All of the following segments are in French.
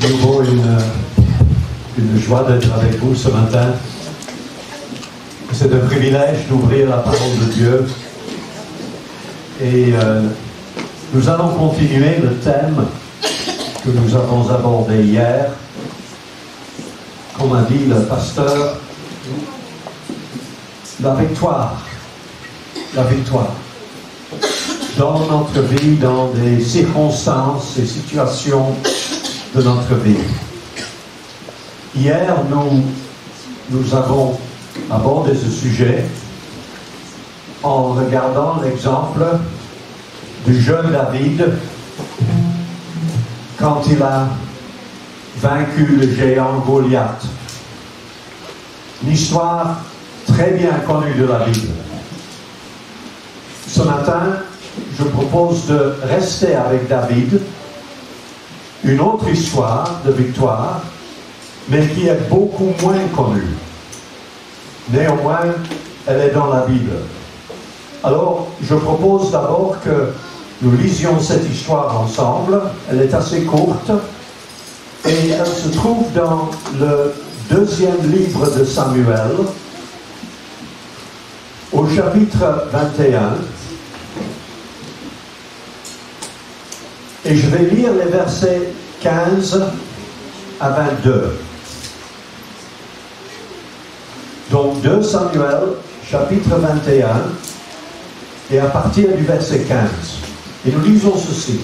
nouveau une joie d'être avec vous ce matin. C'est un privilège d'ouvrir la parole de Dieu. Et nous allons continuer le thème que nous avons abordé hier. Comme a dit le pasteur, la victoire. La victoire. Dans notre vie, dans des circonstances et situations de notre vie. Hier, nous avons abordé ce sujet en regardant l'exemple du jeune David quand il a vaincu le géant Goliath. Une histoire très bien connue de la Bible. Ce matin, je propose de rester avec David, une autre histoire de victoire, mais qui est beaucoup moins connue. Néanmoins, elle est dans la Bible. Alors, je propose d'abord que nous lisions cette histoire ensemble. Elle est assez courte et elle se trouve dans le 2e livre de Samuel, au chapitre 21. Et je vais lire les versets 15 à 22. Donc 2 Samuel, chapitre 21, et à partir du verset 15. Et nous lisons ceci.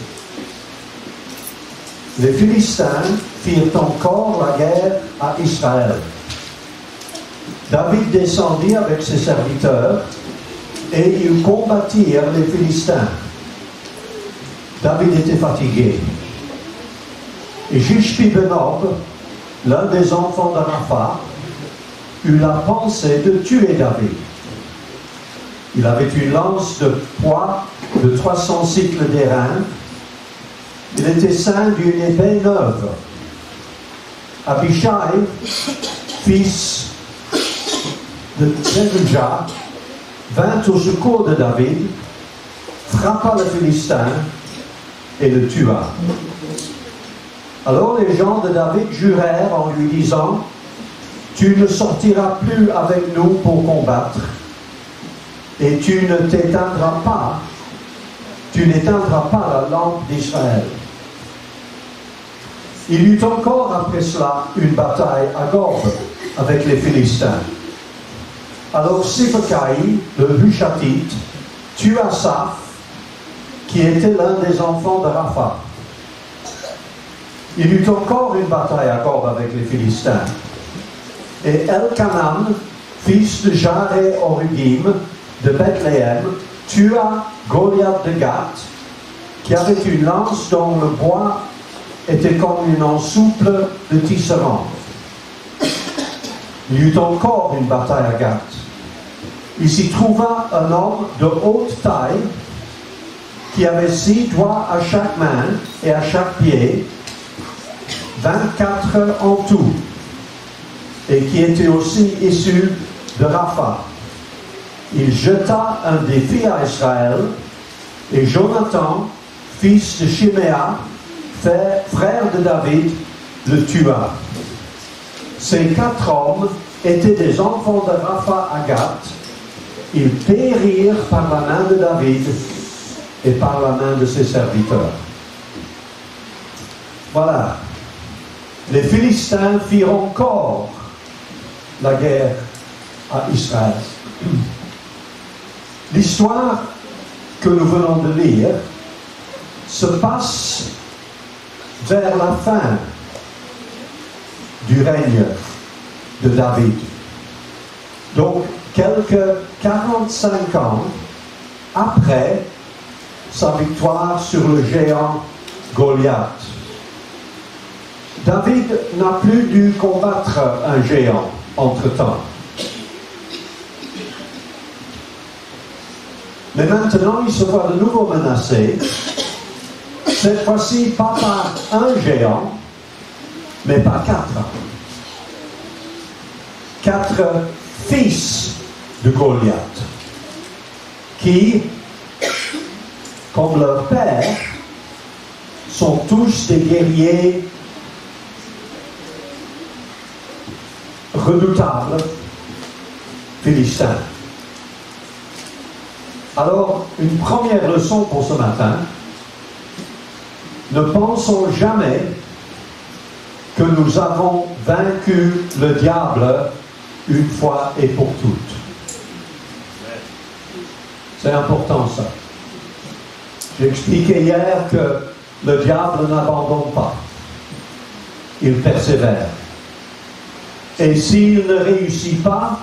Les Philistins firent encore la guerre à Israël. David descendit avec ses serviteurs, et ils combattirent les Philistins. David était fatigué. Et Jishbi-Benob, l'un des enfants de Rapha, eut la pensée de tuer David. Il avait une lance de poids de 300 cycles d'airain. Il était ceint d'une épée neuve. Abishai, fils de Zeruja, vint au secours de David, frappa le Philistin et le tua. Alors les gens de David jurèrent en lui disant: tu ne sortiras plus avec nous pour combattre, et tu n'éteindras pas la lampe d'Israël. Il y eut encore après cela une bataille à Gob avec les Philistins. Alors Sibbecai, le Hushatite, tua Saph, qui était l'un des enfants de Rapha. Il y eut encore une bataille à Gob avec les Philistins. Et Elkanan, fils de Jaré-Orugim, de Bethléem, tua Goliath de Gath, qui avait une lance dont le bois était comme une ensouple de tisserand. Il y eut encore une bataille à Gath. Il s'y trouva un homme de haute taille, qui avait 6 doigts à chaque main et à chaque pied, 24 en tout, et qui était aussi issu de Rapha. Il jeta un défi à Israël, et Jonathan, fils de Shiméa, frère de David, le tua. Ces 4 hommes étaient des enfants de Rapha à Gath. Ils périrent par la main de David et par la main de ses serviteurs. Voilà. Les Philistins firent encore la guerre à Israël. L'histoire que nous venons de lire se passe vers la fin du règne de David. Donc, quelques 45 ans après sa victoire sur le géant Goliath. David n'a plus dû combattre un géant entre-temps. Mais maintenant, il se voit de nouveau menacé, cette fois-ci pas par un géant, mais par 4. 4 fils de Goliath, qui, comme leur père, sont tous des guerriers redoutables Philistins. Alors, une première leçon pour ce matin, ne pensons jamais que nous avons vaincu le diable une fois et pour toutes. C'est important ça. J'ai expliqué hier que le diable n'abandonne pas. Il persévère. Et s'il ne réussit pas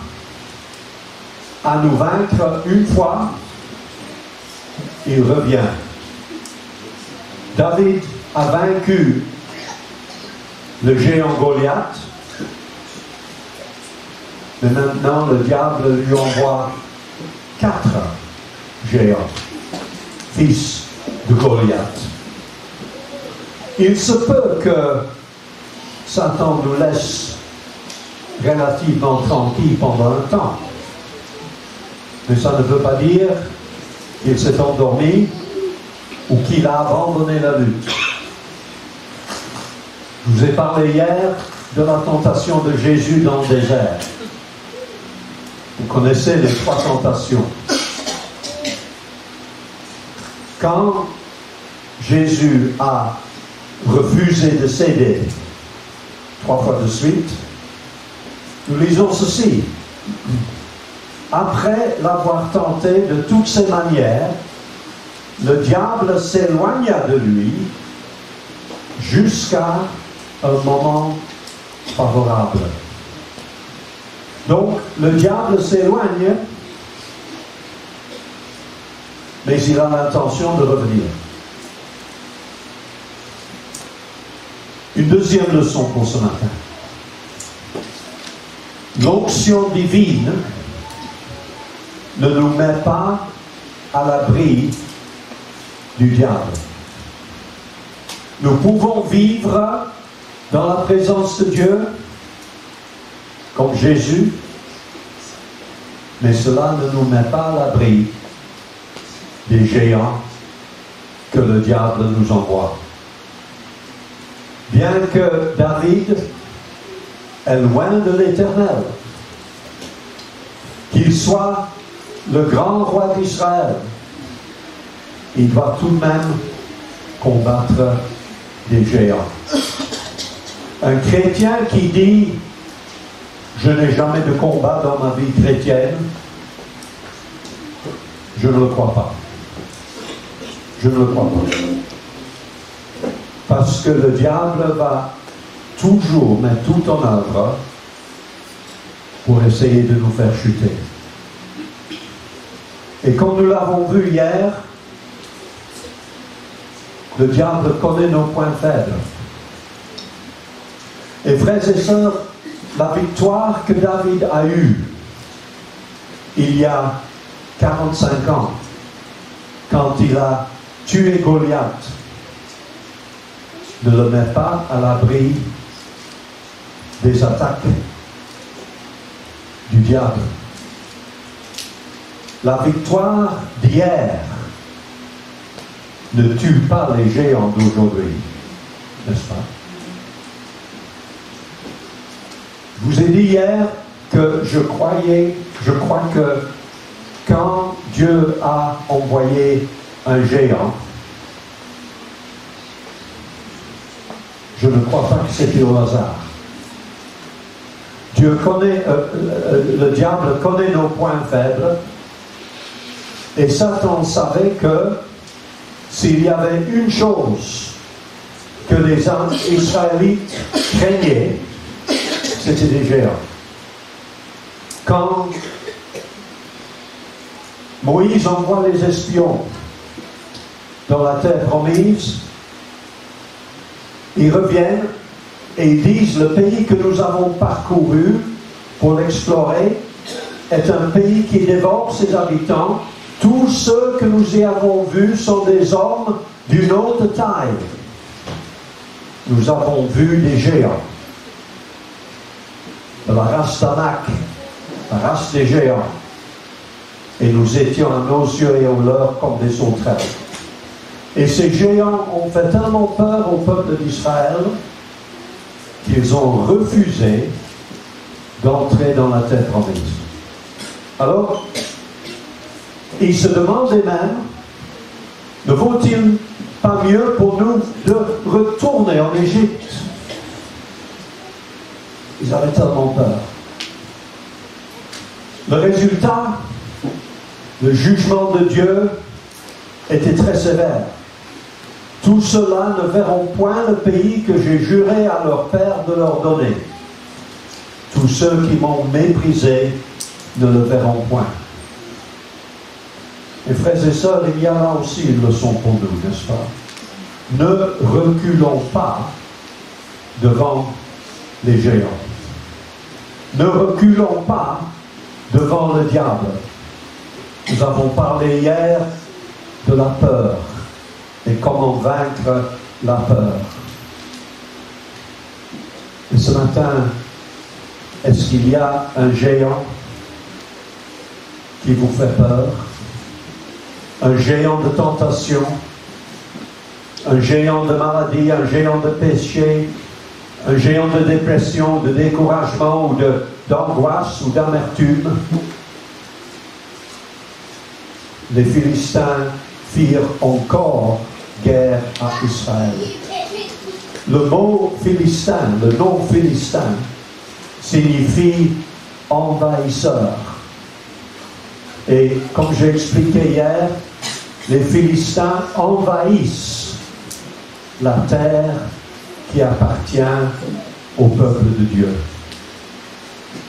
à nous vaincre une fois, il revient. David a vaincu le géant Goliath, mais maintenant le diable lui envoie 4 géants, fils de Goliath. Il se peut que Satan nous laisse relativement tranquilles pendant un temps, mais ça ne veut pas dire qu'il s'est endormi ou qu'il a abandonné la lutte. Je vous ai parlé hier de la tentation de Jésus dans le désert. Vous connaissez les 3 tentations. Quand Jésus a refusé de céder 3 fois de suite, nous lisons ceci. Après l'avoir tenté de toutes ses manières, le diable s'éloigna de lui jusqu'à un moment favorable. Donc, le diable s'éloigne, mais il a l'intention de revenir. Une deuxième leçon pour ce matin. L'onction divine ne nous met pas à l'abri du diable. Nous pouvons vivre dans la présence de Dieu comme Jésus, mais cela ne nous met pas à l'abri des géants que le diable nous envoie. Bien que David est loin de l'Éternel, qu'il soit le grand roi d'Israël, il doit tout de même combattre des géants. Un chrétien qui dit « Je n'ai jamais de combat dans ma vie chrétienne », je ne le crois pas. Je ne le crois pas. Parce que le diable va toujours mettre tout en œuvre pour essayer de nous faire chuter. Et comme nous l'avons vu hier, le diable connaît nos points faibles. Et frères et sœurs, la victoire que David a eue il y a 45 ans, quand il a tué Goliath, ne le met pas à l'abri des attaques du diable. La victoire d'hier ne tue pas les géants d'aujourd'hui, n'est-ce pas? Je vous ai dit hier que je crois que quand Dieu a envoyé un géant, je ne crois pas que c'était au hasard. Dieu connaît, le diable connaît nos points faibles, et Satan savait que s'il y avait une chose que les Israélites craignaient, c'était des géants. Quand Moïse envoie les espions dans la terre promise, ils reviennent et ils disent: le pays que nous avons parcouru pour l'explorer est un pays qui dévore ses habitants. Tous ceux que nous y avons vus sont des hommes d'une autre taille. Nous avons vu des géants. De la race d'Anak, la race des géants. Et nous étions à nos yeux et aux leurs comme des sauterelles. Et ces géants ont fait tellement peur au peuple d'Israël qu'ils ont refusé d'entrer dans la terre promise. Alors, il se demandait même, ne vaut-il pas mieux pour nous de retourner en Égypte? Ils avaient tellement peur. Le résultat, le jugement de Dieu était très sévère. Tous ceux-là ne verront point le pays que j'ai juré à leur père de leur donner. Tous ceux qui m'ont méprisé ne le verront point. Mes frères et sœurs, il y a là aussi une leçon pour nous, n'est-ce pas? Ne reculons pas devant les géants. Ne reculons pas devant le diable. Nous avons parlé hier de la peur et comment vaincre la peur. Et ce matin, est-ce qu'il y a un géant qui vous fait peur? Un géant de tentation, un géant de maladie, un géant de péché, un géant de dépression, de découragement ou d'angoisse ou d'amertume. Les Philistins firent encore guerre à Israël. Le mot philistin, le nom philistin, signifie envahisseur. Et comme j'ai expliqué hier, les Philistins envahissent la terre qui appartient au peuple de Dieu.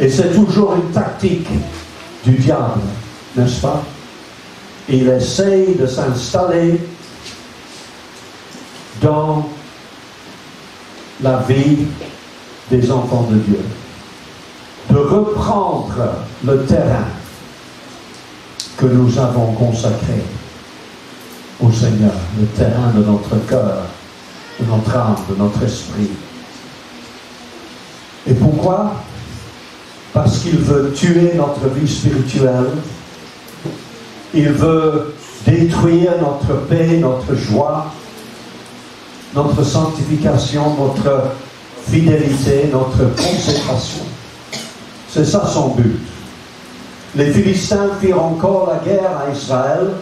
Et c'est toujours une tactique du diable, n'est-ce pas? Il essaye de s'installer dans la vie des enfants de Dieu, de reprendre le terrain que nous avons consacré au Seigneur, le terrain de notre cœur, de notre âme, de notre esprit. Et pourquoi? Parce qu'il veut tuer notre vie spirituelle, il veut détruire notre paix, notre joie, notre sanctification, notre fidélité, notre consécration. C'est ça son but. Les Philistins firent encore la guerre à Israël.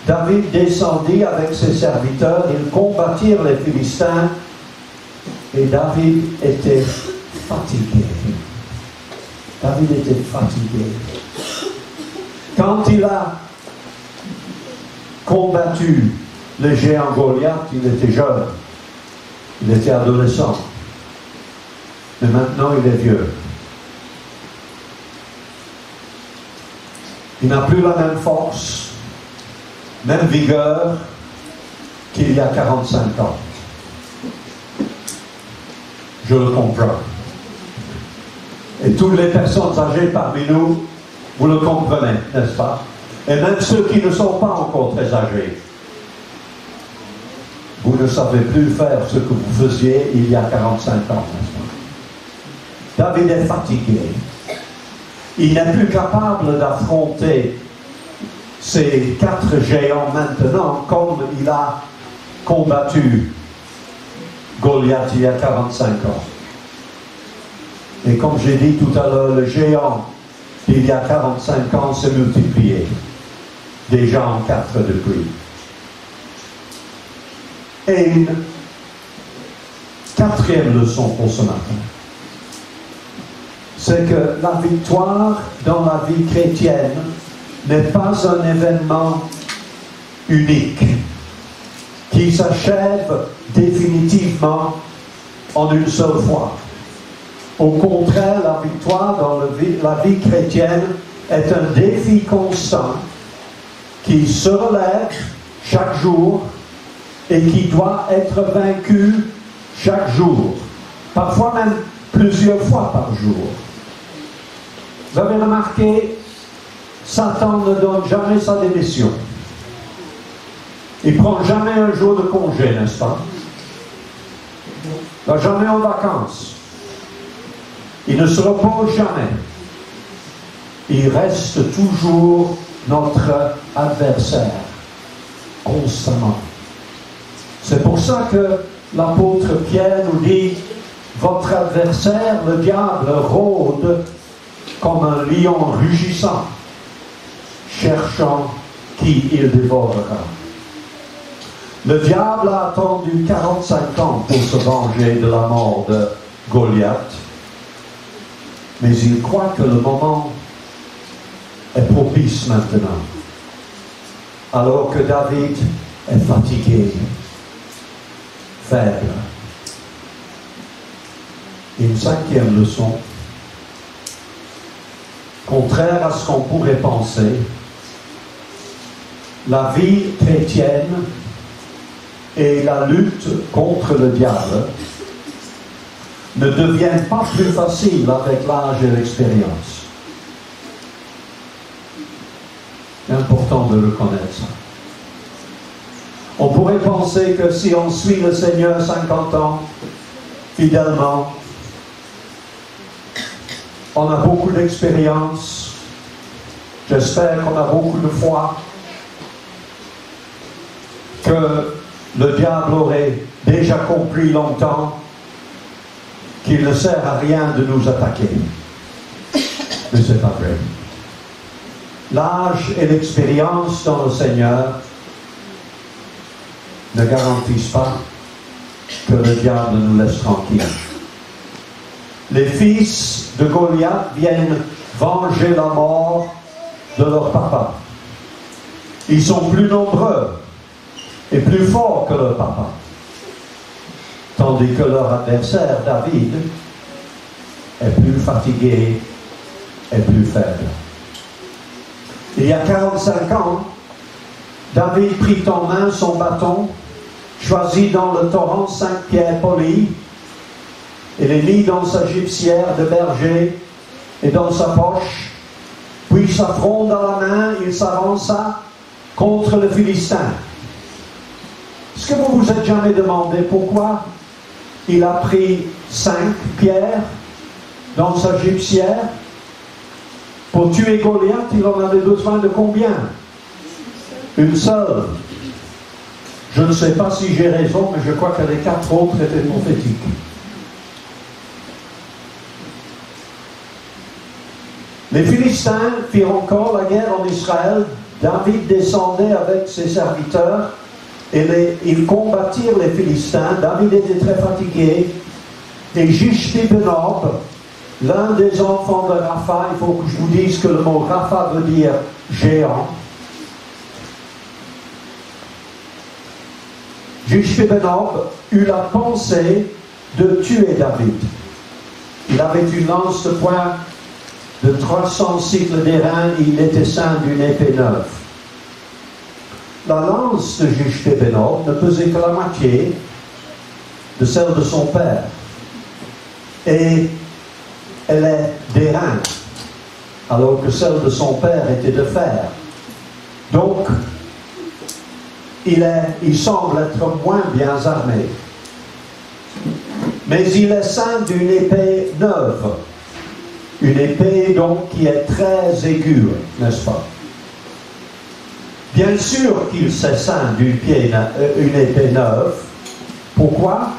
David descendit avec ses serviteurs, ils combattirent les Philistins et David était fatigué. David était fatigué. Quand il a combattu le géant Goliath, il était jeune, il était adolescent, mais maintenant il est vieux. Il n'a plus la même force, même vigueur qu'il y a 45 ans. Je le comprends. Et toutes les personnes âgées parmi nous, vous le comprenez, n'est-ce pas? Et même ceux qui ne sont pas encore très âgés. Vous ne savez plus faire ce que vous faisiez il y a 45 ans, n'est-ce pas? David est fatigué. Il n'est plus capable d'affronter ces 4 géants maintenant comme il a combattu Goliath il y a 45 ans. Et comme j'ai dit tout à l'heure, le géant d'il y a 45 ans s'est multiplié. Déjà en 4 depuis. Et une 4e leçon pour ce matin, c'est que la victoire dans la vie chrétienne n'est pas un événement unique qui s'achève définitivement en une seule fois. Au contraire, la victoire dans la vie chrétienne est un défi constant qui se relève chaque jour et qui doit être vaincu chaque jour, parfois même plusieurs fois par jour. Vous avez remarqué, Satan ne donne jamais sa démission. Il ne prend jamais un jour de congé, n'est-ce pas? Il ne va jamais en vacances. Il ne se repose jamais. Il reste toujours notre adversaire, constamment. C'est pour ça que l'apôtre Pierre nous dit, votre adversaire, le diable, rôde comme un lion rugissant, cherchant qui il dévorera. Le diable a attendu 45 ans pour se venger de la mort de Goliath, mais il croit que le moment est propice maintenant, alors que David est fatigué, faible. Une cinquième leçon, contraire à ce qu'on pourrait penser, la vie chrétienne et la lutte contre le diable ne deviennent pas plus faciles avec l'âge et l'expérience. C'est important de reconnaître ça. On pourrait penser que si on suit le Seigneur 50 ans, fidèlement, on a beaucoup d'expérience, j'espère qu'on a beaucoup de foi, que le diable aurait déjà compris longtemps qu'il ne sert à rien de nous attaquer. Mais ce n'est pas vrai. L'âge et l'expérience dans le Seigneur ne garantissent pas que le diable nous laisse tranquilles. Les fils de Goliath viennent venger la mort de leur papa. Ils sont plus nombreux et plus forts que leur papa. Tandis que leur adversaire, David, est plus fatigué et plus faible. Il y a 45 ans, David prit en main son bâton, choisit dans le torrent 5 pierres polies, et les mit dans sa gibecière de berger et dans sa poche, puis sa fronde à la main, il s'avança contre le Philistin. Est-ce que vous vous êtes jamais demandé pourquoi il a pris 5 pierres dans sa gibecière? Pour tuer Goliath, il en avait besoin de combien? Une seule. Je ne sais pas si j'ai raison, mais je crois que les 4 autres étaient prophétiques. Les Philistins firent encore la guerre en Israël. David descendait avec ses serviteurs et ils combattirent les Philistins. David était très fatigué. Et Jishbi-Benob, l'un des enfants de Rapha, il faut que je vous dise que le mot Rapha veut dire géant. Jishbi-Benob eut la pensée de tuer David. Il avait une lance de poing de 300 cycles d'airain, il était ceint d'une épée neuve. La lance de Jishbi-Benob ne pesait que la moitié de celle de son père. Et elle est d'airain, alors que celle de son père était de fer. Donc, il semble être moins bien armé. Mais il est ceint d'une épée neuve. Une épée donc qui est très aiguë, n'est-ce pas? Bien sûr qu'il s'est ceint d'une épée neuve. Pourquoi?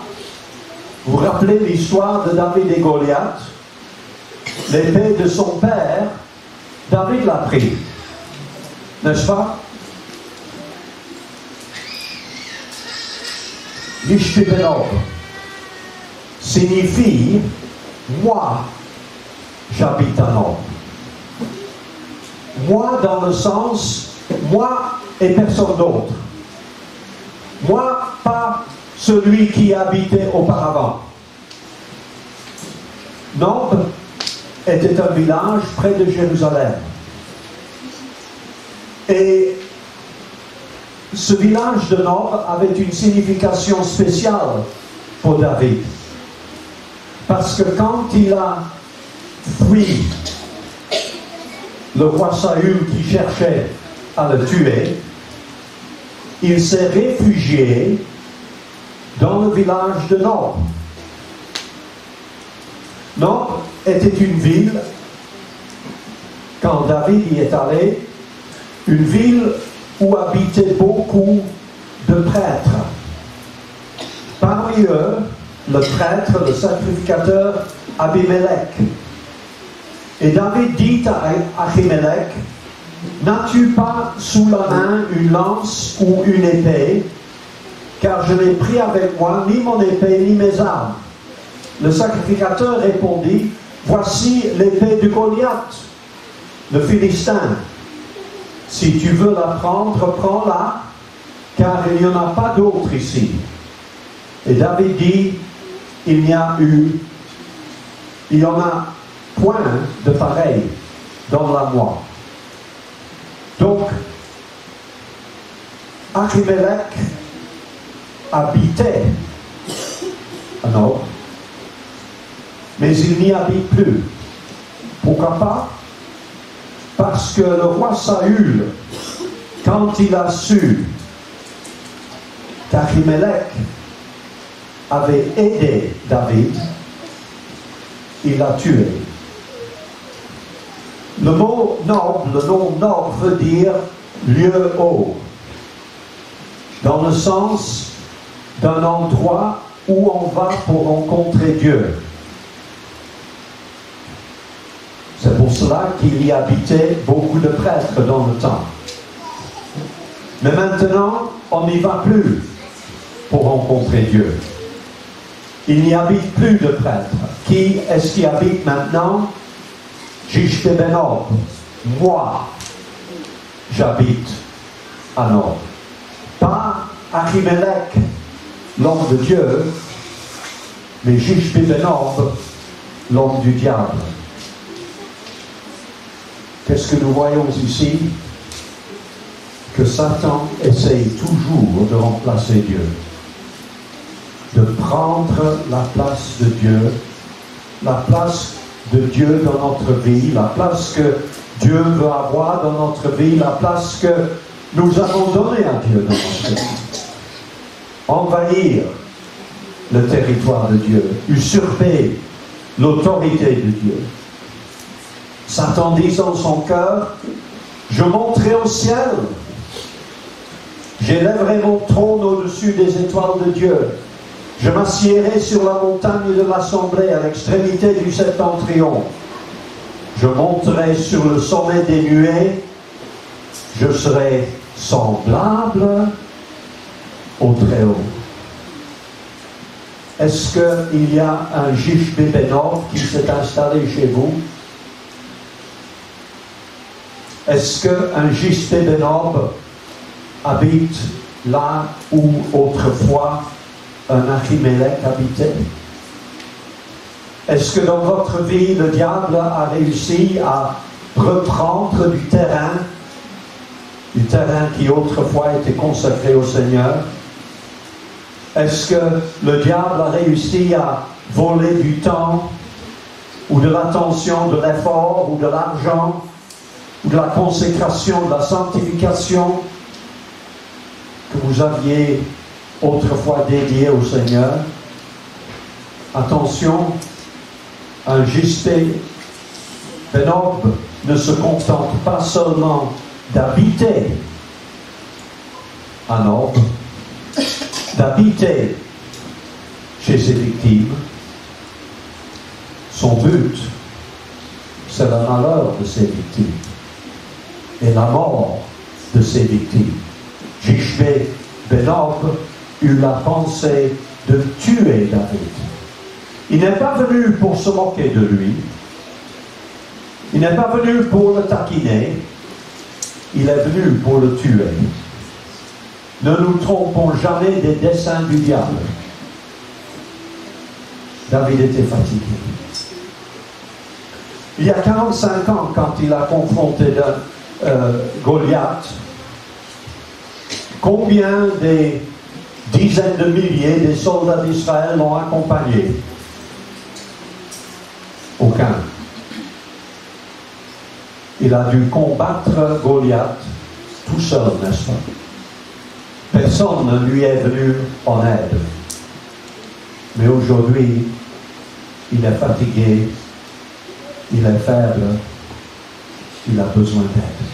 Vous vous rappelez l'histoire de David et Goliath? L'épée de son père, David l'a pris. N'est-ce pas? Jishbi-Benob signifie « moi, j'habite à Nob ». Moi dans le sens « moi et personne d'autre ». Moi, pas celui qui habitait auparavant. Nob était un village près de Jérusalem. Et ce village de Nob avait une signification spéciale pour David. Parce que quand il a fui le roi Saül qui cherchait à le tuer, il s'est réfugié dans le village de Nob. Nob était une ville, quand David y est allé, une ville où habitaient beaucoup de prêtres. Parmi eux, le prêtre, le sacrificateur Abimelech. Et David dit à Ahimelech, n'as-tu pas sous la main une lance ou une épée? Car je n'ai pris avec moi ni mon épée ni mes armes. Le sacrificateur répondit, voici l'épée de Goliath, le Philistin. Si tu veux la prendre, prends-la, car il n'y en a pas d'autre ici. Et David dit, il n'y en a point de pareil dans la moi. Donc, Ahimelech habitait à Nob, mais il n'y habite plus. Pourquoi pas? Parce que le roi Saül, quand il a su qu'Ahimelech avait aidé David, il l'a tué. Le mot Nob, le nom Nob veut dire lieu haut, dans le sens d'un endroit où on va pour rencontrer Dieu. C'est pour cela qu'il y habitait beaucoup de prêtres dans le temps. Mais maintenant, on n'y va plus pour rencontrer Dieu. Il n'y habite plus de prêtres. Qui est-ce qui habite maintenant? Jishbe-Benob. Moi, j'habite à Nob. Pas Ahimelech, l'homme de Dieu, mais Jishbe-Benob, l'homme du diable. Qu'est-ce que nous voyons ici? Que Satan essaye toujours de remplacer Dieu, de prendre la place de Dieu, la place de Dieu dans notre vie, la place que Dieu veut avoir dans notre vie, la place que nous avons donnée à Dieu dans notre vie. Envahir le territoire de Dieu, usurper l'autorité de Dieu. Satan dit dans son cœur, je monterai au ciel, j'élèverai mon trône au-dessus des étoiles de Dieu, je m'assiérai sur la montagne de l'assemblée à l'extrémité du septentrion, je monterai sur le sommet des nuées, je serai semblable au Très-Haut. Est-ce qu'il y a un Jishbe-Benob qui s'est installé chez vous? Est-ce qu'un Jishbe-Benob habite là où autrefois un Ahimelech habitait? Est-ce que dans votre vie, le diable a réussi à reprendre du terrain qui autrefois était consacré au Seigneur? Est-ce que le diable a réussi à voler du temps, ou de l'attention, de l'effort, ou de l'argent, ou de la consécration, de la sanctification que vous aviez autrefois dédié au Seigneur? Attention, un Jishbe-Benob ne se contente pas seulement d'habiter à Nob, d'habiter chez ses victimes. Son but, c'est le malheur de ses victimes et la mort de ses victimes. Jishbe-Benob eut la pensée de tuer David. Il n'est pas venu pour se moquer de lui. Il n'est pas venu pour le taquiner. Il est venu pour le tuer. Ne nous trompons jamais des desseins du diable. David était fatigué. Il y a 45 ans, quand il a confronté Goliath, combien des dizaines de milliers des soldats d'Israël l'ont accompagné? Aucun. Il a dû combattre Goliath tout seul, n'est-ce pas? Personne ne lui est venu en aide. Mais aujourd'hui, il est fatigué, il est faible, il a besoin d'aide.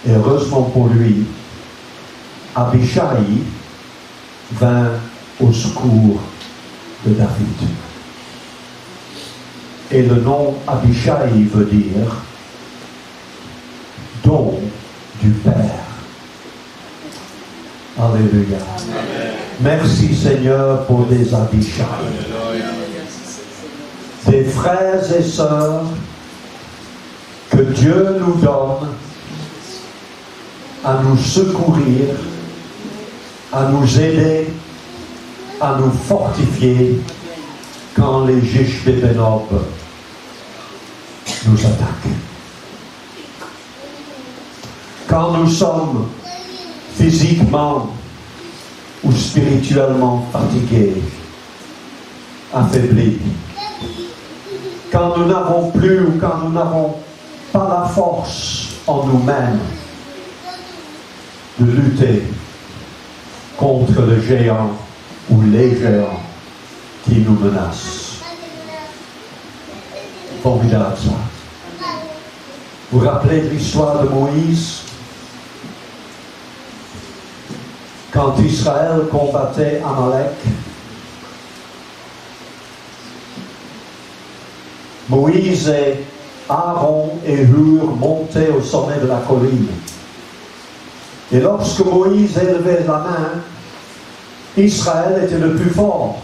Et heureusement pour lui, Abishai vint au secours de David. Et le nom Abishai veut dire don du Père. Alléluia. Amen. Merci Seigneur pour des Abishai. Des frères et sœurs que Dieu nous donne à nous secourir, à nous aider, à nous fortifier quand les Jish Bebenob nous attaquent. Quand nous sommes physiquement ou spirituellement fatigués, affaiblis, quand nous n'avons plus ou quand nous n'avons pas la force en nous-mêmes de lutter contre le géant ou les géants qui nous menacent. Formidable ça. Vous vous rappelez de l'histoire de Moïse? Quand Israël combattait Amalek, Moïse et Aaron et Hur montaient au sommet de la colline. Et lorsque Moïse élevait la main, Israël était le plus fort.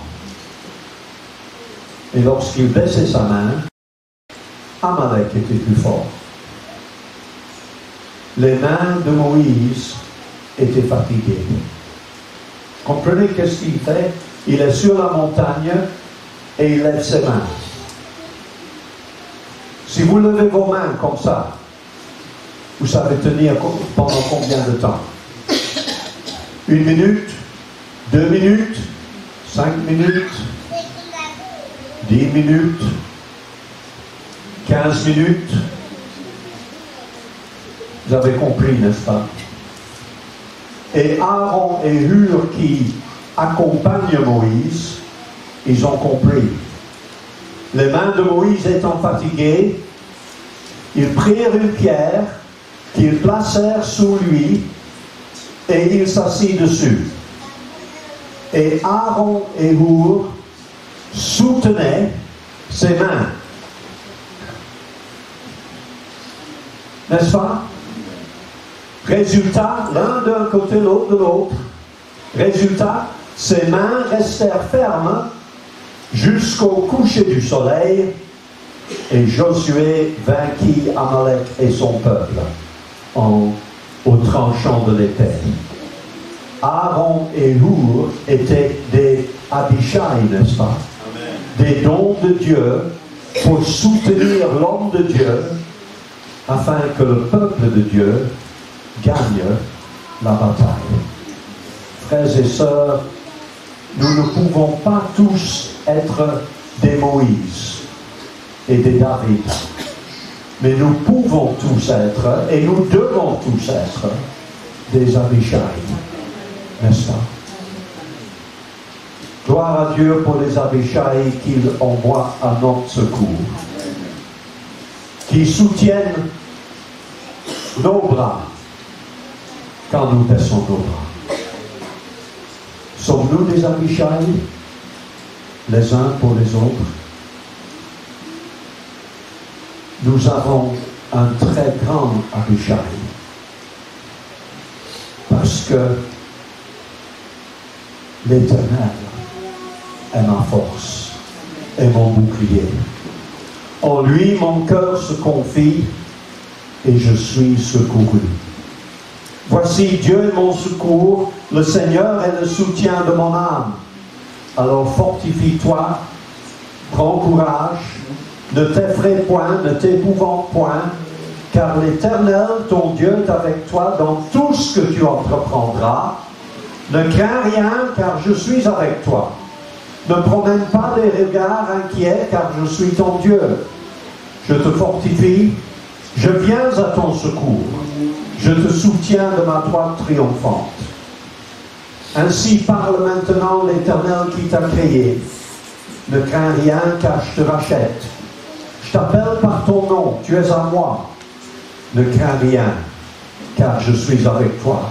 Et lorsqu'il baissait sa main, Amalek était plus fort. Les mains de Moïse étaient fatiguées. Comprenez qu'est-ce qu'il fait? Il est sur la montagne et il lève ses mains. Si vous levez vos mains comme ça, vous savez tenir pendant combien de temps? 1 minute, 2 minutes, 5 minutes, 10 minutes, 15 minutes. Vous avez compris, n'est-ce pas? Et Aaron et Hur qui accompagnent Moïse, ils ont compris. Les mains de Moïse étant fatiguées, ils prirent une pierre qu'ils placèrent sous lui et il s'assit dessus. Et Aaron et Hur soutenaient ses mains. N'est-ce pas? Résultat, l'un d'un côté, l'autre de l'autre. Résultat, ses mains restèrent fermes jusqu'au coucher du soleil et Josué vainquit Amalek et son peuple au tranchant de l'épée. Aaron et Hur étaient des Abishai, n'est-ce pas? Amen. Des dons de Dieu pour soutenir l'homme de Dieu afin que le peuple de Dieu gagne la bataille. Frères et sœurs, nous ne pouvons pas tous être des Moïse et des David, mais nous pouvons tous être, et nous devons tous être, des Abishai, n'est-ce pas? Gloire à Dieu pour les Abishai qu'il envoie à notre secours, qui soutiennent nos bras quand nous baissons nos bras. Sommes-nous des Abishai, les uns pour les autres? Nous avons un très grand Abishai, parce que l'Éternel est ma force et mon bouclier. En lui, mon cœur se confie et je suis secouru. Voici, Dieu est mon secours, le Seigneur est le soutien de mon âme. Alors fortifie-toi, prends courage, ne t'effraie point, ne t'épouvante point, car l'Éternel, ton Dieu, est avec toi dans tout ce que tu entreprendras. Ne crains rien, car je suis avec toi. Ne promène pas des regards inquiets, car je suis ton Dieu. Je te fortifie, je viens à ton secours. Je te soutiens de ma droite triomphante. Ainsi parle maintenant l'Éternel qui t'a créé. Ne crains rien, car je te rachète. Je t'appelle par ton nom, tu es à moi. Ne crains rien, car je suis avec toi.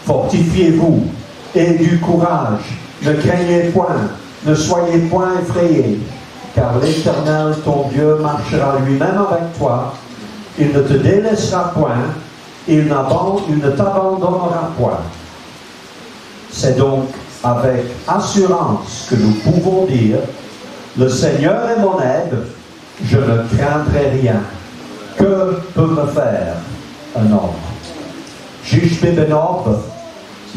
Fortifiez-vous, et du courage, Ne craignez point, ne soyez point effrayés, car l'Éternel, ton Dieu, marchera lui-même avec toi. Il ne te délaissera point, il ne t'abandonnera point. C'est donc avec assurance que nous pouvons dire, le Seigneur est mon aide, je ne craindrai rien. Que peut me faire un homme? Jishbebenob,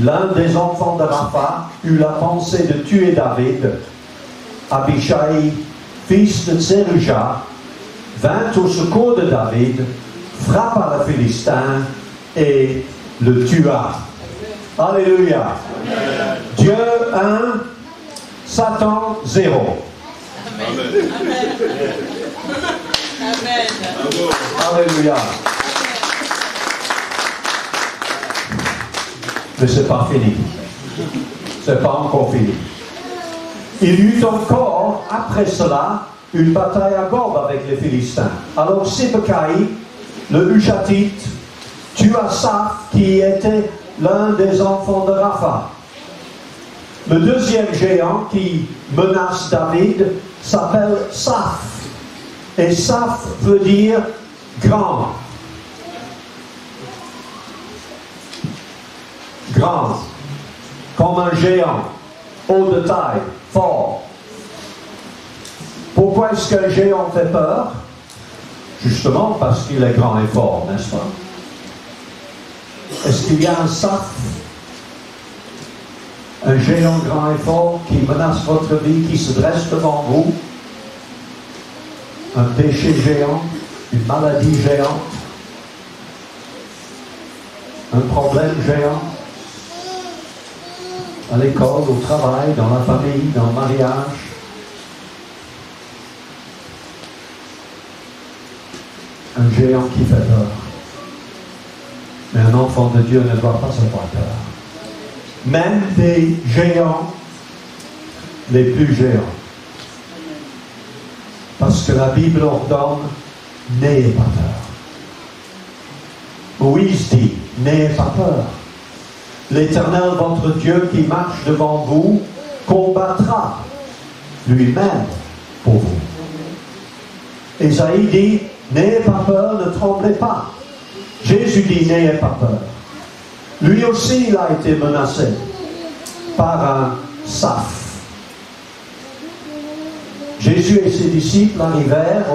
l'un des enfants de Rapha, eut la pensée de tuer David. Abishai, fils de Tseruja, vint au secours de David, frappa le Philistin et le tua. Alléluia. Amen. Dieu 1, Satan 0. Amen. Amen. Alléluia. Mais ce n'est pas fini. Ce n'est pas encore fini. Il y eut encore, après cela, une bataille à Gob avec les Philistins. Alors Sibekai, le Hushatite, tua Saph, qui était l'un des enfants de Rapha. Le deuxième géant qui menace David s'appelle Saph. Et Saph veut dire grand. Grand. Comme un géant. Haut de taille. Fort. Pourquoi est-ce qu'un géant fait peur? Justement parce qu'il est grand et fort, n'est-ce pas? Est-ce qu'il y a un Saph, un géant grand et fort qui menace votre vie, qui se dresse devant vous? Un péché géant, une maladie géante, un problème géant, à l'école, au travail, dans la famille, dans le mariage. Un géant qui fait peur. Mais un enfant de Dieu ne doit pas avoir peur. Même des géants, les plus géants. Parce que la Bible ordonne, n'ayez pas peur. Moïse dit, n'ayez pas peur. L'Éternel, votre Dieu, qui marche devant vous, combattra lui-même pour vous. Ésaïe dit, n'ayez pas peur, ne tremblez pas. Jésus dit, n'ayez pas peur. Lui aussi, il a été menacé par un Saph. Jésus et ses disciples arrivèrent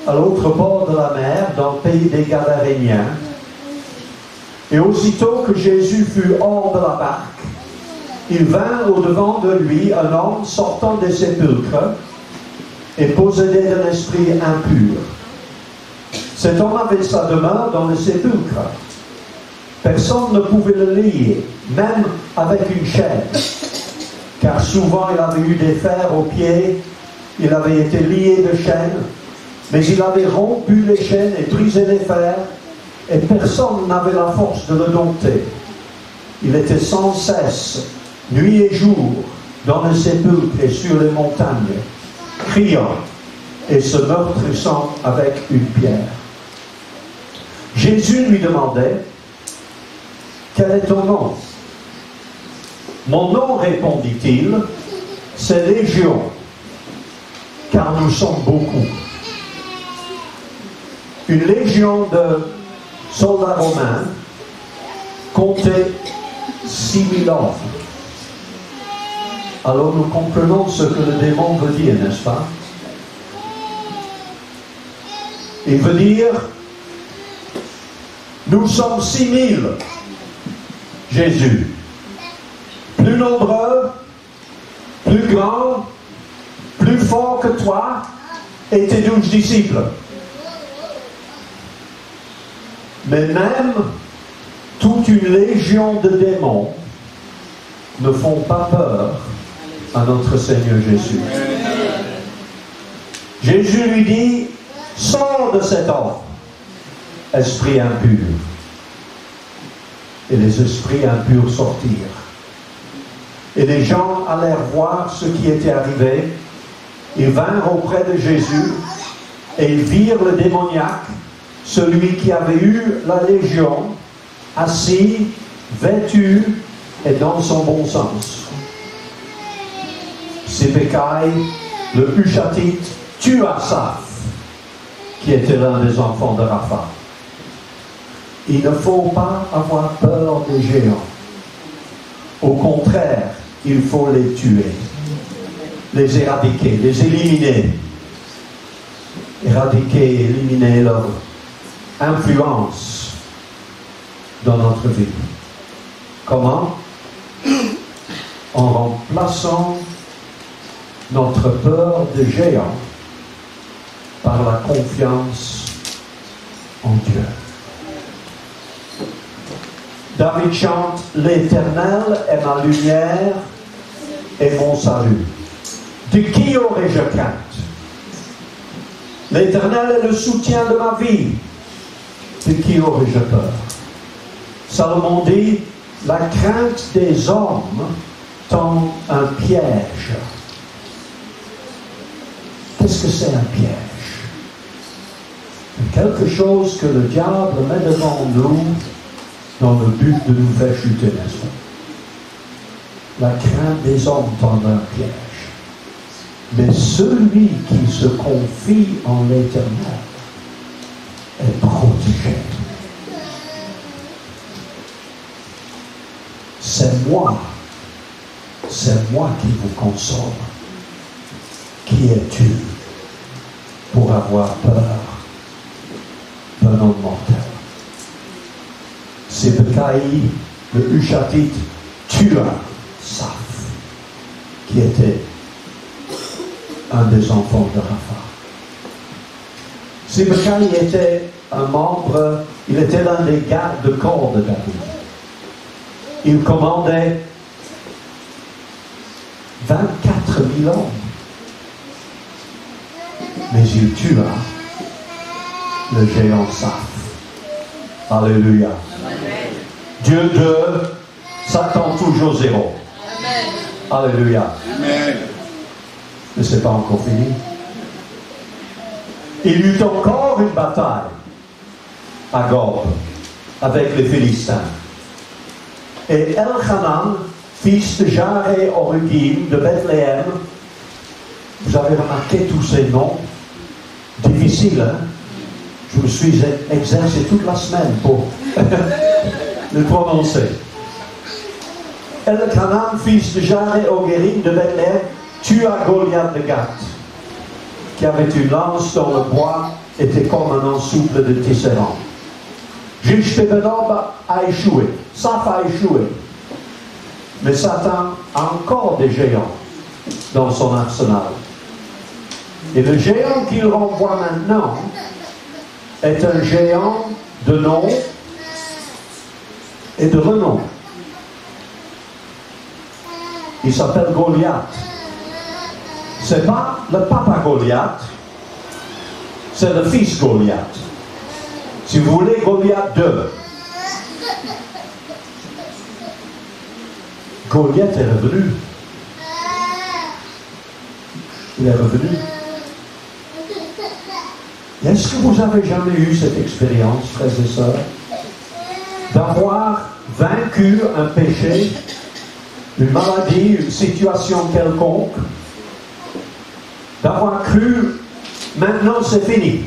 à l'autre bord de la mer, dans le pays des Gadaréniens. Et aussitôt que Jésus fut hors de la barque, il vint au-devant de lui un homme sortant des sépulcres et possédé d'un esprit impur. Cet homme avait sa demeure dans le sépulcre. Personne ne pouvait le lier, même avec une chaîne, car souvent il avait eu des fers aux pieds, il avait été lié de chaînes, mais il avait rompu les chaînes et brisé les fers, et personne n'avait la force de le dompter. Il était sans cesse, nuit et jour, dans le sépulcre et sur les montagnes, criant et se meurtrissant avec une pierre. Jésus lui demandait, « Quel est ton nom ?» « Mon nom, répondit-il, c'est Légion, car nous sommes beaucoup. » Une légion de soldats romains comptait 6000 hommes. Alors nous comprenons ce que le démon veut dire, n'est-ce pas? Il veut dire, nous sommes 6000, Jésus. Plus nombreux, plus grands, plus forts que toi et tes 12 disciples. Mais même toute une légion de démons ne font pas peur à notre Seigneur Jésus. Jésus lui dit, sors de cet homme, esprit impur. Et les esprits impurs sortirent. Et les gens allèrent voir ce qui était arrivé. Ils vinrent auprès de Jésus et ils virent le démoniaque, celui qui avait eu la légion, assis, vêtu et dans son bon sens. Sibécaï, le Hushatite, tua Saph, qui était l'un des enfants de Rapha. Il ne faut pas avoir peur des géants. Au contraire, il faut les tuer, les éradiquer, les éliminer. Éradiquer, éliminer leur influence dans notre vie. Comment? En remplaçant notre peur des géants par la confiance en Dieu. David chante, l'Éternel est ma lumière et mon salut. De qui aurais-je crainte? L'Éternel est le soutien de ma vie. De qui aurais-je peur? Salomon dit, la crainte des hommes tend un piège. Qu'est-ce que c'est un piège? Quelque chose que le diable met devant nous dans le but de nous faire chuter, n'est-ce pas? La crainte des hommes tend un piège. Mais celui qui se confie en l'Éternel est protégé. C'est moi qui vous console. Qui es-tu pour avoir peur d'un homme mortel? Sibécaï, le Hushatite, tua Saph, qui était un des enfants de Rapha. Sibécaï était un membre, il était l'un des gardes-corps de David. Il commandait 24 000 hommes. Mais il tua le géant Saph. Alléluia. Amen. Dieu 2, Satan toujours 0. Amen. Alléluia. Amen. Mais ce n'est pas encore fini. Il y eut encore une bataille à Gob avec les Philistins. Et Elchanan, fils de Jaré-Orugim de Bethléem, vous avez remarqué tous ces noms difficiles, hein? Je me suis exercé toute la semaine pour le prononcer. Elchanan, fils de Jaré-Orugim de Bethléem, tua Goliath de Gath, qui avait une lance dont le bois était comme un ensouple de tisserand. Jish-Benob a échoué, Saph a échoué. Mais Satan a encore des géants dans son arsenal. Et le géant qu'il renvoie maintenant est un géant de nom et de renom. Il s'appelle Goliath. C'est pas le papa Goliath, c'est le fils Goliath. Si vous voulez, Goliath 2. Goliath est revenu. Il est revenu. Est-ce que vous avez jamais eu cette expérience, frères et sœurs, d'avoir vaincu un péché, une maladie, une situation quelconque, d'avoir cru, maintenant c'est fini,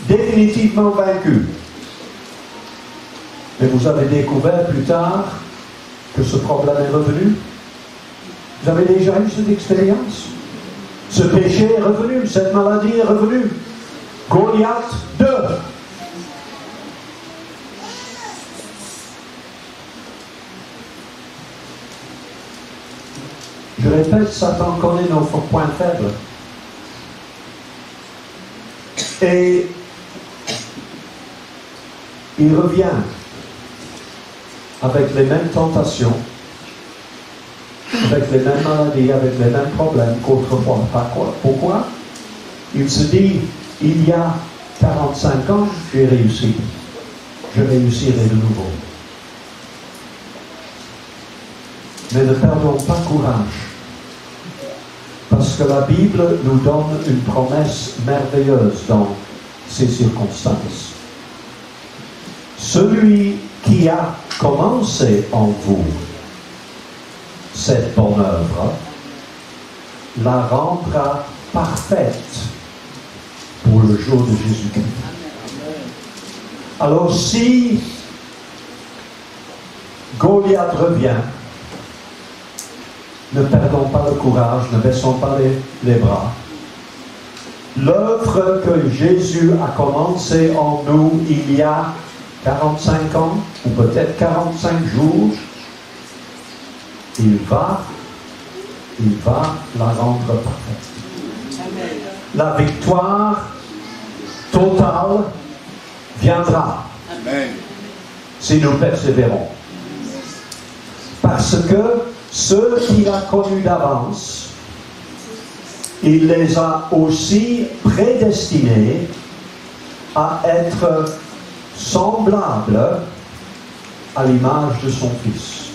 définitivement vaincu. Mais vous avez découvert plus tard que ce problème est revenu? Vous avez déjà eu cette expérience? Ce péché est revenu, cette maladie est revenue. Goliath 2. Je répète, Satan connaît nos points faibles. Et il revient avec les mêmes tentations, avec les mêmes maladies, avec les mêmes problèmes qu'autrefois. Pourquoi? Il se dit, il y a 45 ans, j'ai réussi. Je réussirai de nouveau. Mais ne perdons pas courage. Parce que la Bible nous donne une promesse merveilleuse dans ces circonstances. Celui qui a commencé en vous cette bonne œuvre la rendra parfaite pour le jour de Jésus-Christ. Alors si Goliath revient, ne perdons pas le courage, ne baissons pas les bras. L'œuvre que Jésus a commencée en nous il y a 45 ans, ou peut-être 45 jours, il va la rendre parfaite. Amen. La victoire totale viendra. Amen. Si nous persévérons. Parce que ceux qu'il a connus d'avance, il les a aussi prédestinés à être semblables à l'image de son Fils.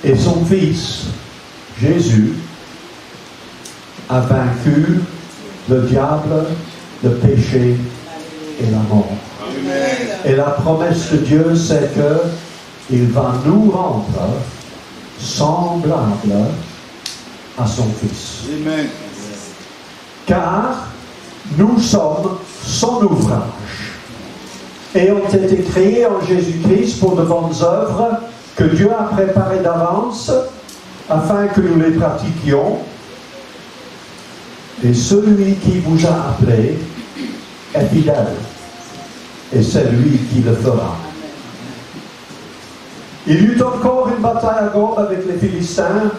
Et son Fils, Jésus, a vaincu le diable, le péché et la mort. Amen. Et la promesse de Dieu, c'est qu'il va nous rendre semblables à son Fils. Amen. Car nous sommes son ouvrage et ont été créés en Jésus-Christ pour de bonnes œuvres que Dieu a préparées d'avance afin que nous les pratiquions. Et celui qui vous a appelé est fidèle et c'est lui qui le fera. Il y eut encore une bataille à Gob avec les Philistins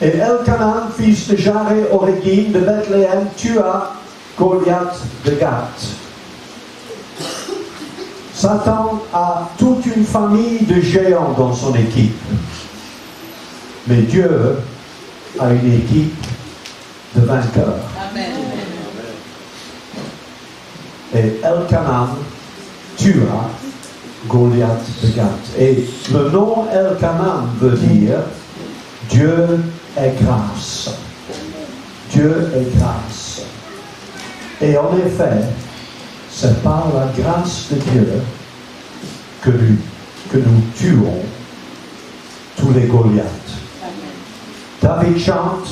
et Elkanan, fils de Jaré-Orégim de Bethléem, tua Goliath de Gath. Satan a toute une famille de géants dans son équipe. Mais Dieu a une équipe de vainqueurs. Amen. Et Elkanan tua Goliath de Gath. Et le nom Elkanan veut dire Dieu est grâce. Dieu est grâce. Et en effet, c'est par la grâce de Dieu que nous tuons tous les Goliaths. David chante,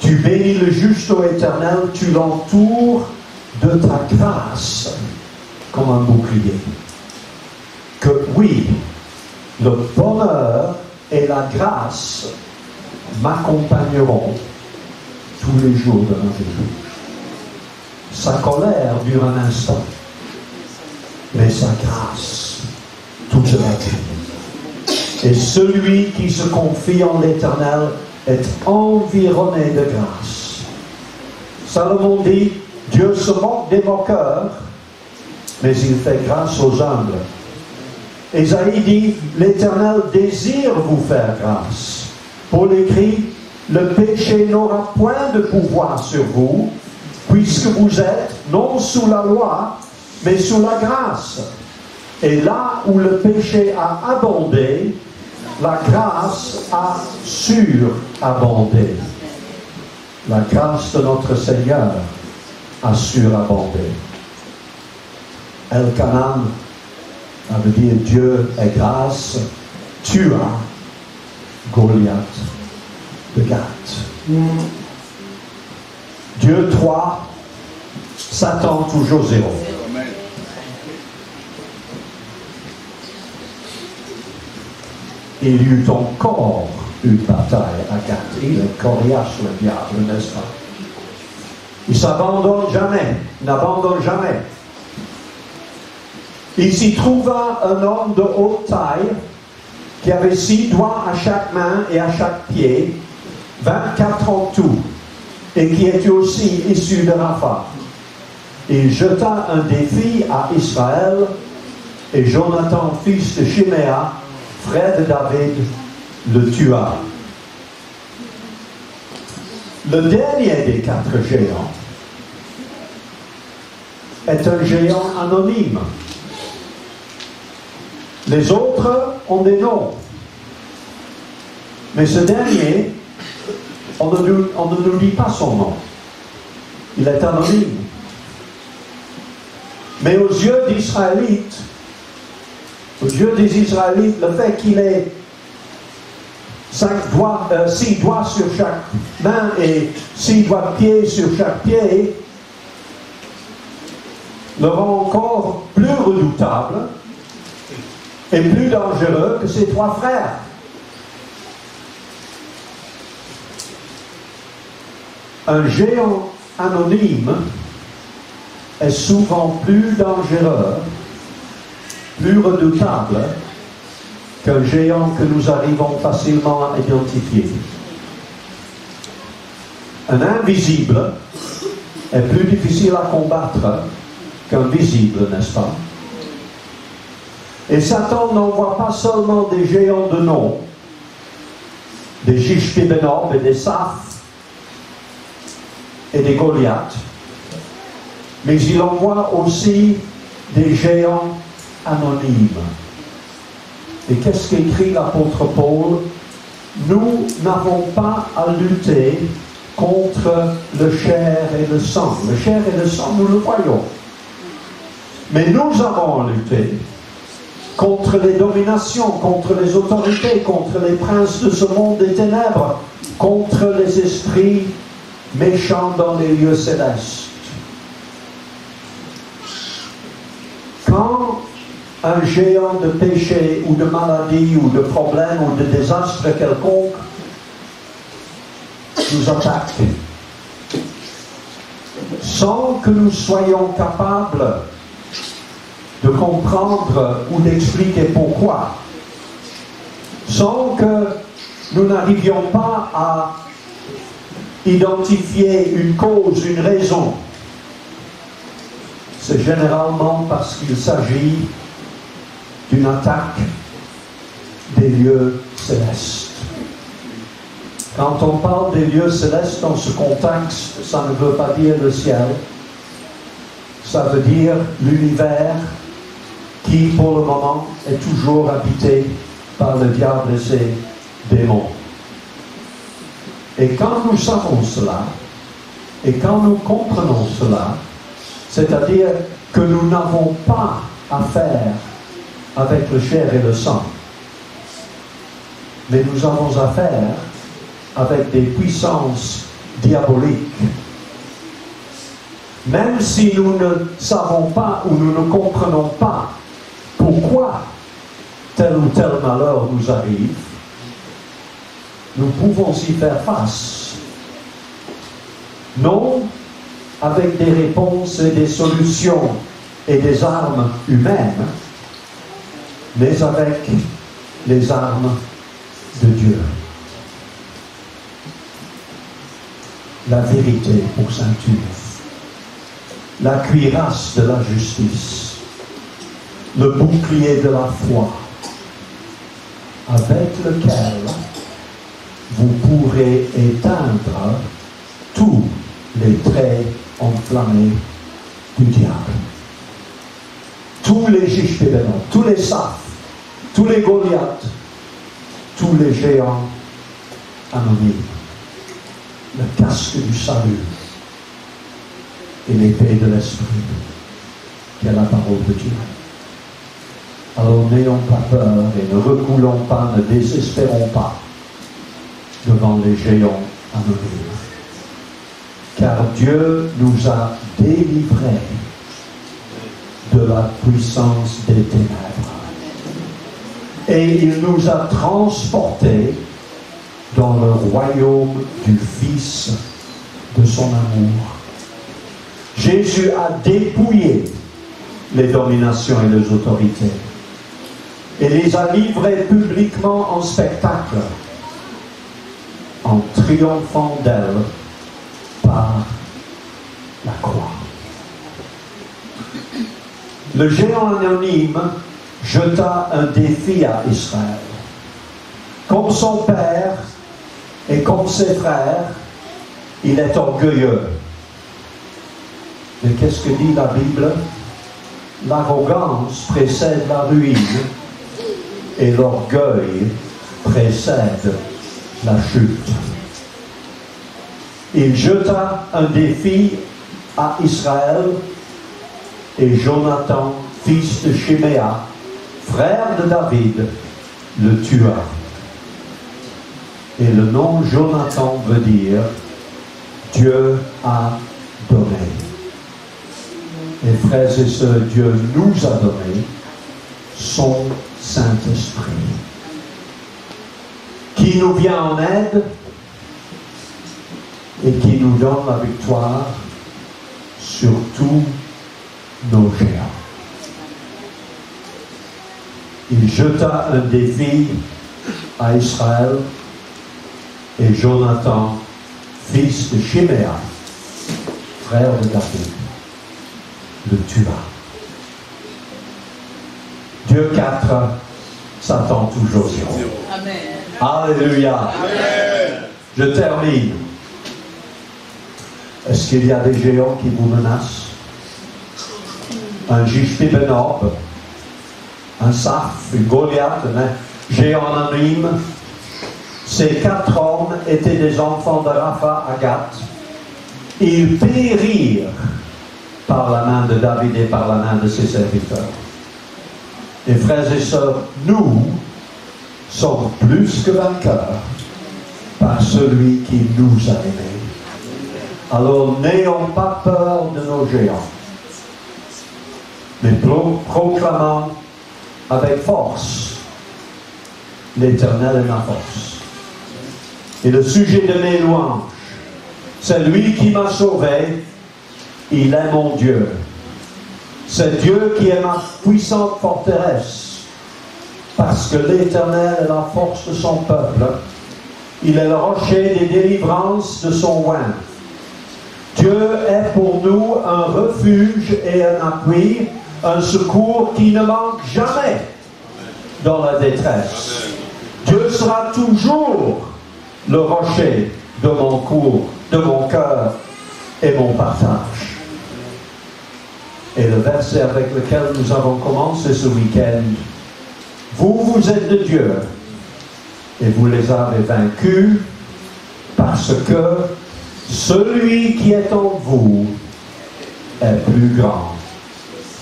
tu bénis le juste ô Éternel, tu l'entoures de ta grâce comme un bouclier. Que oui, le bonheur et la grâce m'accompagneront tous les jours de ma vie. Sa colère dure un instant, mais sa grâce toute la vie. Et celui qui se confie en l'Éternel est environné de grâce. Salomon dit, Dieu se moque des moqueurs, mais il fait grâce aux humbles. Ésaïe dit, l'Éternel désire vous faire grâce. Paul écrit, le péché n'aura point de pouvoir sur vous, puisque vous êtes non sous la loi, mais sous la grâce. Et là où le péché a abondé, la grâce a surabondé. La grâce de notre Seigneur a surabondé. Elkanan, ça veut dire Dieu est grâce, tua Goliath de Gath. Dieu 3, Satan toujours 0. Il y eut encore une bataille à Gath. Il est coriace le diable, n'est-ce pas? Il ne s'abandonne jamais, n'abandonne jamais. Il s'y trouva un homme de haute taille qui avait 6 doigts à chaque main et à chaque pied, 24 en tout, et qui était aussi issu de Rapha. Il jeta un défi à Israël, et Jonathan, fils de Chiméa, frère de David, le tua. Le dernier des 4 géants est un géant anonyme. Les autres ont des noms. Mais ce dernier, on ne nous dit pas son nom. Il est anonyme. Mais aux yeux des Israélites, le fait qu'il ait 6 doigts sur chaque main et 6 doigts de pied sur chaque pied, le rend encore plus redoutable et plus dangereux que ses 3 frères. Un géant anonyme est souvent plus dangereux, plus redoutable qu'un géant que nous arrivons facilement à identifier. Un invisible est plus difficile à combattre qu'un visible, n'est-ce pas? Et Satan n'envoie pas seulement des géants de nom, des Jishbi-Benob et des Saph et des Goliaths, mais il envoie aussi des géants anonymes. Et qu'est-ce qu'écrit l'apôtre Paul? Nous n'avons pas à lutter contre le chair et le sang. Le chair et le sang, nous le voyons. Mais nous avons à lutter contre les dominations, contre les autorités, contre les princes de ce monde des ténèbres, contre les esprits méchants dans les lieux célestes. Quand un géant de péché ou de maladie ou de problème ou de désastre quelconque nous attaque, sans que nous soyons capables de comprendre ou d'expliquer pourquoi, sans que nous n'arrivions pas à identifier une cause, une raison, c'est généralement parce qu'il s'agit d'une attaque des lieux célestes. Quand on parle des lieux célestes dans ce contexte, ça ne veut pas dire le ciel, ça veut dire l'univers qui, pour le moment, est toujours habité par le diable et ses démons. Et quand nous savons cela, et quand nous comprenons cela, c'est-à-dire que nous n'avons pas affaire avec le chair et le sang, mais nous avons affaire avec des puissances diaboliques. Même si nous ne savons pas ou nous ne comprenons pas pourquoi tel ou tel malheur nous arrive, nous pouvons y faire face. Non avec des réponses et des solutions et des armes humaines, mais avec les armes de Dieu. La vérité pour ceinture, la cuirasse de la justice, le bouclier de la foi, avec lequel vous pourrez éteindre tous les traits enflammés du diable. Tous les Jishbi-Benob, tous les Saph, tous les Goliaths, tous les géants anonymes, le casque du salut et l'épée de l'esprit, qui est la parole de Dieu. Alors n'ayons pas peur et ne reculons pas, ne désespérons pas devant les géants anonymes. Car Dieu nous a délivrés de la puissance des ténèbres. Et il nous a transportés dans le royaume du Fils de son amour. Jésus a dépouillé les dominations et les autorités et les a livrées publiquement en spectacle, en triomphant d'elles par la croix. Le géant anonyme jeta un défi à Israël. Comme son père et comme ses frères, il est orgueilleux. Mais qu'est-ce que dit la Bible? L'arrogance précède la ruine et l'orgueil précède la chute. Il jeta un défi à Israël et Jonathan, fils de Chiméa, frère de David, le tua. Et le nom Jonathan veut dire Dieu a donné. Et frères et sœurs, Dieu nous a donné son Saint-Esprit, qui nous vient en aide et qui nous donne la victoire sur tous nos géants. Il jeta un défi à Israël et Jonathan, fils de Chiméa, frère de David, le tua. Dieu 4, Satan toujours 0. Amen. Alléluia. Amen. Je termine. Est-ce qu'il y a des géants qui vous menacent? Un Jishbi Ben Orb, un Saph, une Goliath, un géant anonyme. Ces 4 hommes étaient des enfants de Rapha à Gath. Ils périrent par la main de David et par la main de ses serviteurs. Et frères et sœurs, nous sommes plus que vainqueurs par celui qui nous a aimés. Alors n'ayons pas peur de nos géants, mais proclamons avec force: l'Éternel est ma force. Et le sujet de mes louanges, c'est lui qui m'a sauvé, il est mon Dieu. C'est Dieu qui est ma puissante forteresse, parce que l'Éternel est la force de son peuple. Il est le rocher des délivrances de son oint. Dieu est pour nous un refuge et un appui, un secours qui ne manque jamais dans la détresse. Dieu sera toujours le rocher de mon cours, de mon cœur et mon partage. Et le verset avec lequel nous avons commencé ce week-end: vous êtes de Dieu et vous les avez vaincus parce que celui qui est en vous est plus grand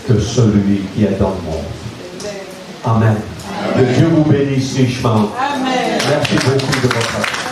que celui qui est dans le monde. Amen. Que Dieu vous bénisse richement. Amen. Merci beaucoup de votre attention.